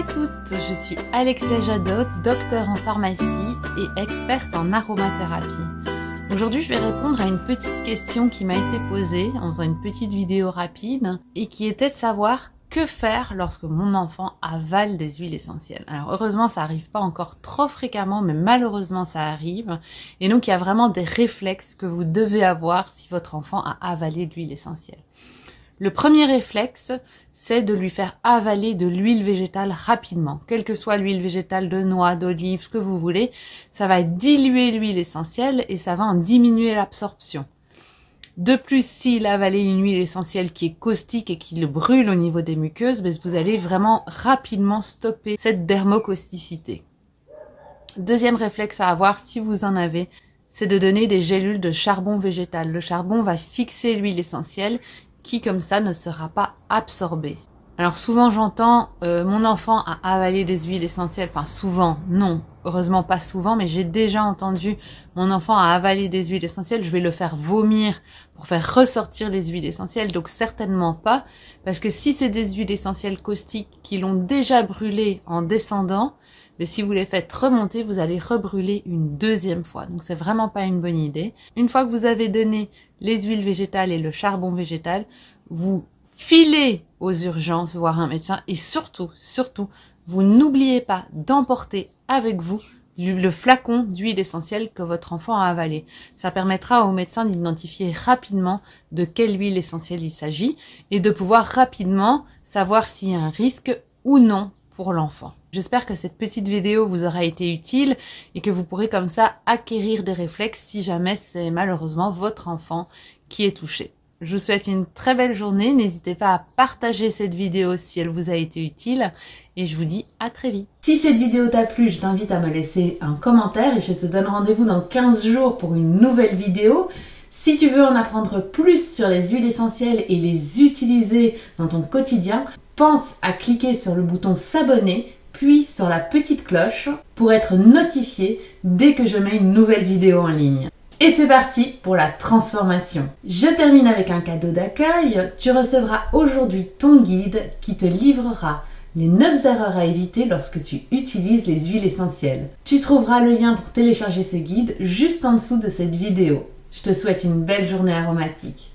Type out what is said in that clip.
à toutes, je suis Alexia Jadot, docteur en pharmacie et experte en aromathérapie. Aujourd'hui, je vais répondre à une petite question qui m'a été posée en faisant une petite vidéo rapide et qui était de savoir que faire lorsque mon enfant avale des huiles essentielles. Alors heureusement, ça arrive pas encore trop fréquemment, mais malheureusement, ça arrive. Et donc, il y a vraiment des réflexes que vous devez avoir si votre enfant a avalé de l'huile essentielle. Le premier réflexe, c'est de lui faire avaler de l'huile végétale rapidement. Quelle que soit l'huile végétale de noix, d'olive, ce que vous voulez, ça va diluer l'huile essentielle et ça va en diminuer l'absorption. De plus, s'il a avalé une huile essentielle qui est caustique et qui le brûle au niveau des muqueuses, vous allez vraiment rapidement stopper cette dermocausticité. Deuxième réflexe à avoir, si vous en avez, c'est de donner des gélules de charbon végétal. Le charbon va fixer l'huile essentielle qui comme ça ne sera pas absorbée. Alors souvent j'entends mon enfant a avalé des huiles essentielles, enfin souvent, non, heureusement pas souvent, mais j'ai déjà entendu mon enfant a avalé des huiles essentielles, je vais le faire vomir pour faire ressortir les huiles essentielles, donc certainement pas, parce que si c'est des huiles essentielles caustiques qui l'ont déjà brûlé en descendant, mais si vous les faites remonter, vous allez rebrûler une deuxième fois. Donc c'est vraiment pas une bonne idée. Une fois que vous avez donné les huiles végétales et le charbon végétal, vous filez aux urgences voir un médecin et surtout, vous n'oubliez pas d'emporter avec vous le flacon d'huile essentielle que votre enfant a avalé. Ça permettra au médecin d'identifier rapidement de quelle huile essentielle il s'agit et de pouvoir rapidement savoir s'il y a un risque ou non pour l'enfant. J'espère que cette petite vidéo vous aura été utile et que vous pourrez comme ça acquérir des réflexes si jamais c'est malheureusement votre enfant qui est touché. Je vous souhaite une très belle journée, n'hésitez pas à partager cette vidéo si elle vous a été utile et je vous dis à très vite. Si cette vidéo t'a plu, je t'invite à me laisser un commentaire et je te donne rendez-vous dans 15 jours pour une nouvelle vidéo. Si tu veux en apprendre plus sur les huiles essentielles et les utiliser dans ton quotidien, pense à cliquer sur le bouton s'abonner puis sur la petite cloche pour être notifié dès que je mets une nouvelle vidéo en ligne. Et c'est parti pour la transformation. Je termine avec un cadeau d'accueil. Tu recevras aujourd'hui ton guide qui te livrera les 9 erreurs à éviter lorsque tu utilises les huiles essentielles. Tu trouveras le lien pour télécharger ce guide juste en dessous de cette vidéo. Je te souhaite une belle journée aromatique.